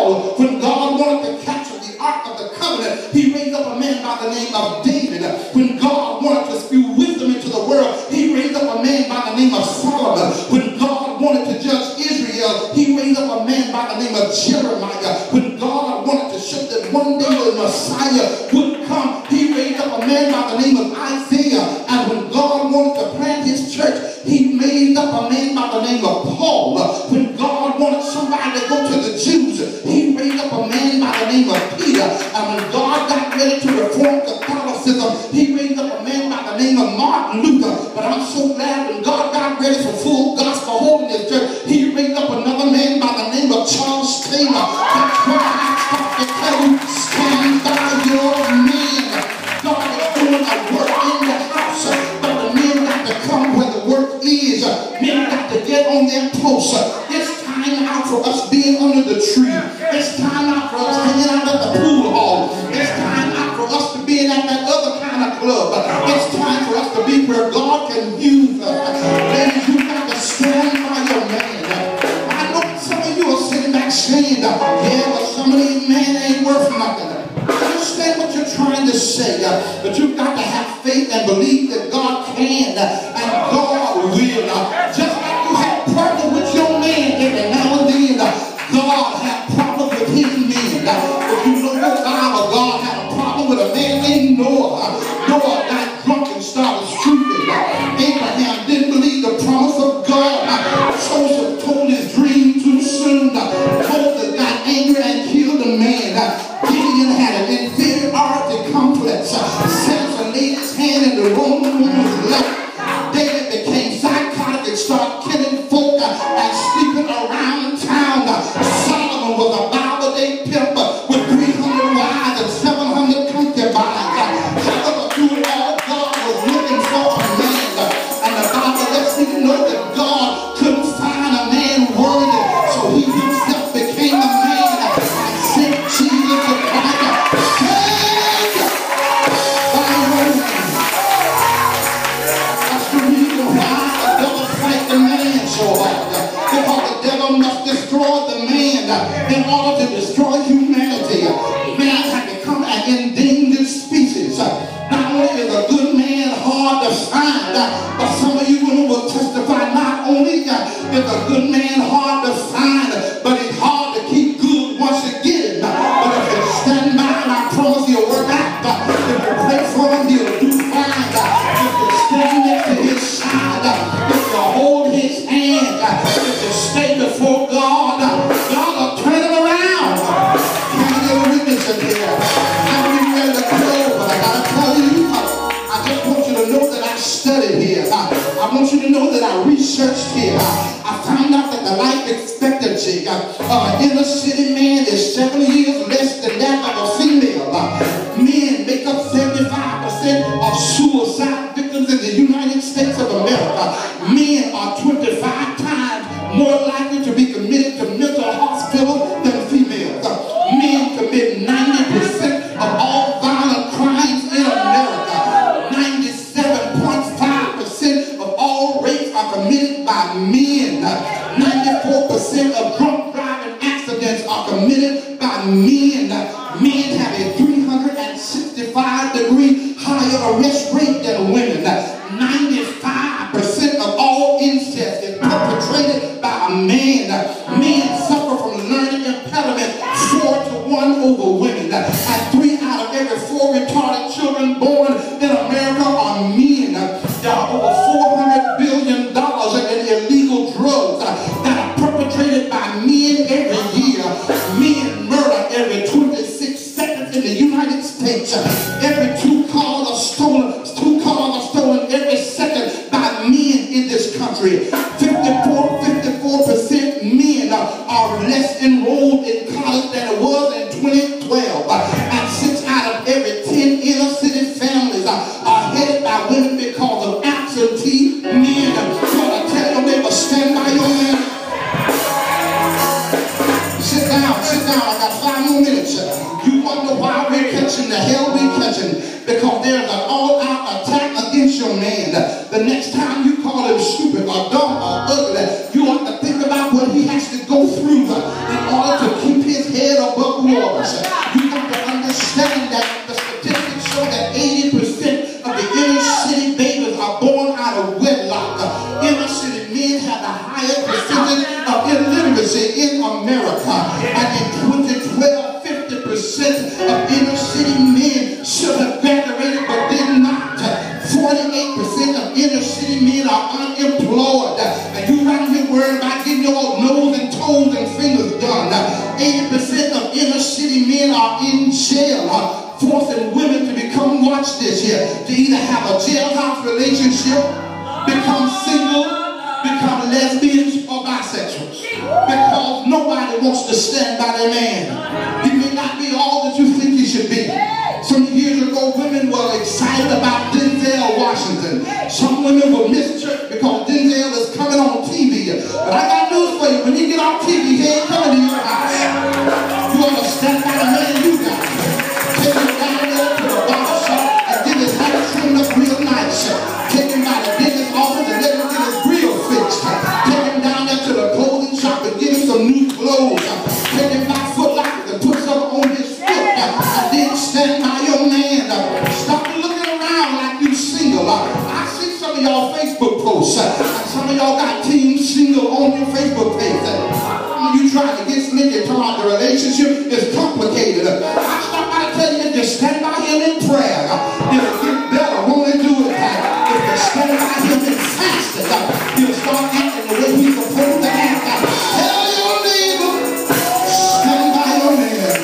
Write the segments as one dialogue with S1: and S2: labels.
S1: Saul, when God wanted to capture the Ark of the Covenant, he raised up a man by the name of David. When God wanted to spew wisdom into the world, he raised up a man by the name of Solomon. When God wanted to judge Israel, he raised up a man by the name of Jeremiah. When God wanted to show that one day the Messiah would come, he raised up a man by the name of Isaiah. And when God wanted to plant his church, he raised up a man by the name of Paul. When God wanted somebody to go to the Jews, he raised up a man by the name of Peter. And when God got ready to reform Catholicism, he raised up a man by the name of Martin Luther. But I'm so glad when God got ready for full gospel holiness church, he raised up another man by the name of Charles Taylor. That's why I stop to tell you, stand by your man. God is doing a work in the house, but the men got to come where the work is. Men got to get on their posts. It's time out for us being under the tree. It's time out for us hanging out at the pool hall. It's time out for us to be at that other kind of club. It's time for us to be where God can use us. Ladies, you got to stand by your man. I know some of you are sitting back saying, yeah, but some of these men ain't worth nothing. I understand what you're trying to say, but you've got to have faith and believe that God can and God will. Just like you have problems with your man every now and then, God had problems with his men. If you know the Bible, God had a problem with a man named Noah. Noah got drunk and started stupid. Abraham didn't believe the promise of God. Joseph told his dream too soon. Moses got angry and killed a man. Gideon had an inferiority complex. Samson laid his hand in the wrong woman's lap. David became psychotic and started killing folk and sleeping around town. Solomon was a Bible-day pimp with 300 wives and 700 concubines. However, through it all, God was looking for a man. And the Bible lets me know that God couldn't find a man worthy, so he himself became a man and sent Jesus to Christ. That's the reason why the devil fight the man so hard. Because the devil must destroy the man in order to destroy humanity. Man had become an endangered species. Not only is a good man hard to find, but some of you women will testify not only is a good man hard to find, but it's hard to keep good once you get it. But if you stand by, and I promise he'll work out. If you pray for him, he'll do fine. If you stand next to his side, if you hold his hand, if you stay before God, God will turn him around. Can I get a witness in here? I'm getting ready to close, but I gotta tell you, I just want you to know that I studied here. I want you to know that I researched here. I found out that the life expectancy of an inner city man is 7 years less than that of a female. Men make up 75% of suicide victims in the United States of America. Men are 25 times more likely to be committed to mental hospitals than females. Men commit 90% of all violent crimes in America. 97.5% of all rapes are committed by men. 94% of drunk driving accidents are committed by men. Men have a 365-degree higher arrest rate than women. 95% of all incest is perpetrated by a man. Men suffer from learning impairment 4-to-1 over women. And 3 out of every 4 retarded children born in America are men. There are over $400 billion in illegal drugs that are perpetrated by men every year. Men murder every 26 seconds in the United States. Every 2 cars are stolen. 2 cars are stolen every second by men in this country. 54% men are less enrolled in college than it was in 2012. And 6 out of every 10 inner city families are headed by women because of absentee men. So I tell your neighbor, stand by your man. Sit down. I got 5 more minutes. You wonder why we're catching the hell we're catching? Because there's an all-out attack against your man. The next time you call him stupid or dumb or ugly, you ought to think about what he has to go through in order to keep his head And in 2012, 50% of inner city men should have graduated but did not. 48% of inner city men are unemployed. And you around here worried about getting your nose and toes and fingers done. 80% of inner city men are in jail, forcing women to become, watch this here, to either have a jailhouse relationship, become single, become lesbians or bisexuals. Because nobody wants to stand by their man. He may not be all that you think he should be. Some years ago, women were excited about Denzel Washington. Some women will miss church because Denzel is coming on TV. But I got news for you. When he get on TV, he ain't coming to your house. You ought to stand by the man you got. Take him down there to the barber shop and get his hair trimmed up real nice. Take him by the dentist office and let him get his grill fixed. Take him down there to the clothing shop and get him some new clothes. Take him by Foot Locker and put something on his foot. And then stand by your man. Stop looking around like you single. I see some of y'all Facebook posts. Some of y'all got Team Single on your Facebook page. You trying to get slick and turn out the relationship is complicated. I stop by to tell you, just stand by him in prayer. It'll get better. Won't it do it? If you stand by him in fasting, he'll start acting the way he's supposed to act. Tell your neighbor, stand by your man.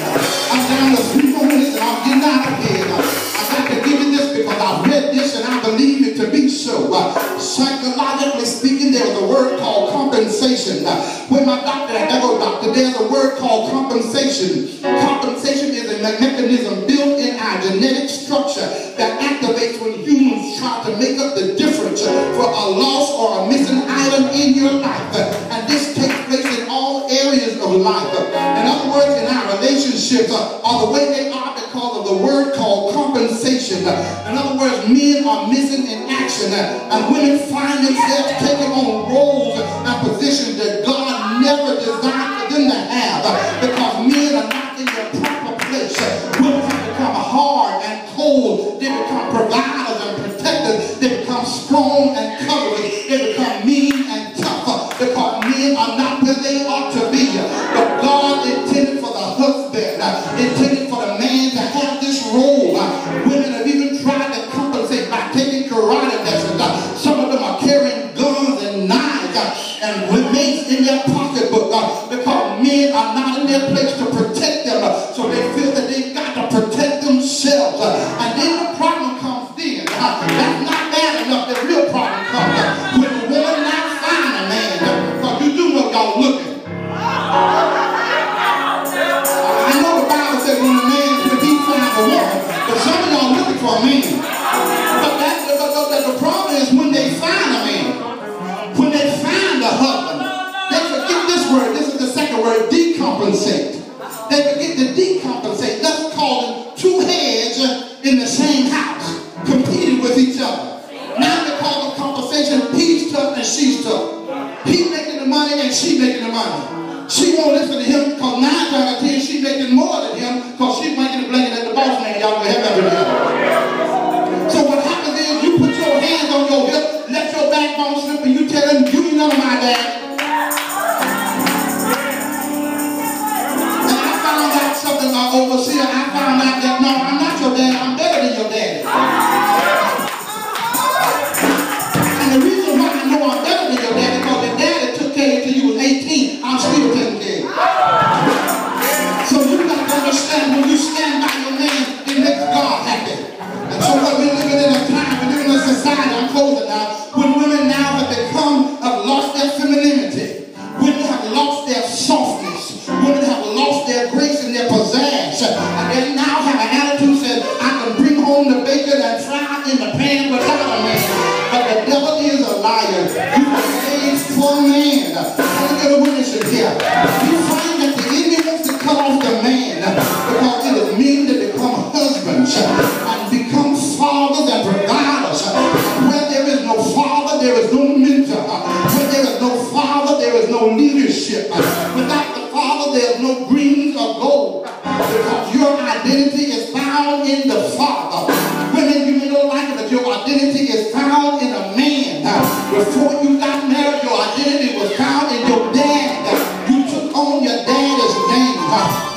S1: I'm down to 3 more minutes and I'm getting out of here. I got to give you this because I read this and I believe it to be so. Psychologically speaking, there's a word called compensation. When my doctor, I go doctor, there's a word called compensation. Compensation is a mechanism built in our genetic structure that activates when humans try to make up the difference for a loss or a missing item in your life. And this takes place in all areas of life. In other words, in our relationships are the way they are because of the word called compensation. In other words, men are missing in action and women find themselves taking on roles and positions that God never designed for them to have because men are not in their proper place. Women have become hard and cold. They become providers and protectors. They become strong and coverage. They become mean and tough because men are not where they ought to be. But God intended for the husband, intended for the man to have this role. Women have even tried to compensate by taking karate lessons. Some of them are carrying guns and knives and remains in their pocketbook because men are not in their place to protect them. So they feel that they've got to protect themselves. And then the problem comes then. That's not bad enough. The real problem comes when the woman not find a man. Because you do know y'all looking. I know the Bible says when a man should be find a woman. But some of y'all looking for a man. But the problem is when they find a man, when they find a husband, they forget this word. This is the second word, decompensate. They forget to decompensate. That's called 2 heads in the same house competing with each other. Now they call it compensation. He's tough and she's tough. He's making the money and she's making the money. She won't listen to him because 9 times out of 10 she's making more than him because she's making the blanket at the boss man. Y'all gonna have that. So what happens is you put your hands on your hip, let your backbone slip, and you tell them, you ain't none of my dad. And I found out something, overseer, I found out that, no, I'm not your dad, I'm better than your daddy. And the reason why I know I'm better than your daddy, because the daddy took care of you till you was 18, I'm still taking care of you. So you got to understand, when you stand by your man, it makes God happy. And so what we're living in a time, we're living in a society, I'm closing now, when women now have lost their femininity. Women have lost their softness. Women have lost their grace and their pizzazz. And they now have an attitude that says, I can bring home the bacon and fry in the pan without a man. But the devil is a liar. You were made for a man. Let me get a witness in here. You find that the enemy wants to cut off the man because it is men that become husbands and become fathers and providers. Where there is no father, there is no mentor. Where there is no father, there is no leadership. Without the father, there is no greens or gold. Because your identity is found in the Father. Women, you may not like it, but your identity is found in a man. Before you got married, your identity was found in your dad. You took on your dad's name.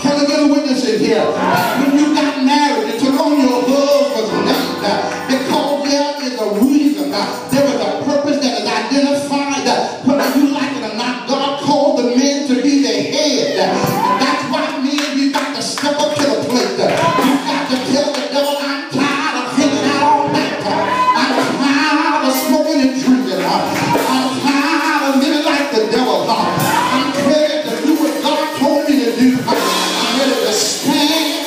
S1: Can I get a witness in here? When you got married, you took on your husband's name because there is a reason. There is a purpose that is identified. Whether you like it or not, God called the men to be their head. And that's why men, you got to step up to the plate. You got to tell the devil, I'm tired of hanging out all night. I'm tired of smoking and drinking. I'm tired of living like the devil. I'm ready to do what God told me to do. I'm ready to stand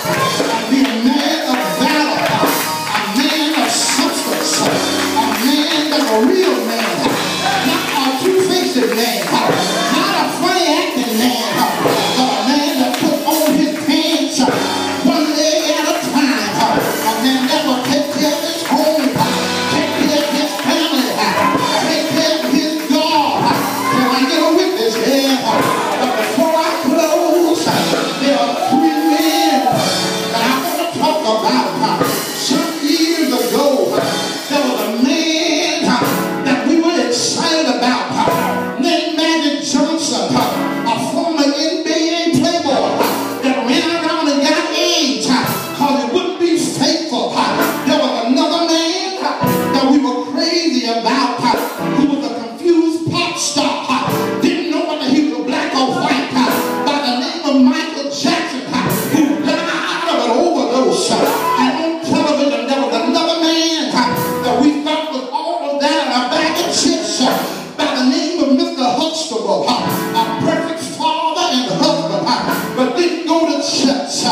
S1: and be a man of valor, a man of substance, a man that's a real man, not a two-faced man, not a funny acting man, but a man that put on his pants one leg at a time, a man that will take care of his home, take care of his family, take care of his God. Can I get a witness here? But before I close, there are three men that I want to talk about. Some years ago, there was a man that we were excited about named Magic Johnson, a former NBA playboy that ran around and got AIDS because he wouldn't be faithful. There was another man that we were crazy about who was a confused pop star, didn't know whether he was black or white, by the name of Michael Jackson, who died of an overdose. And on television there was another man that we thought was all of that in a bag of chips by the name of Mr. Huxtable, a perfect father and husband, but didn't go to church.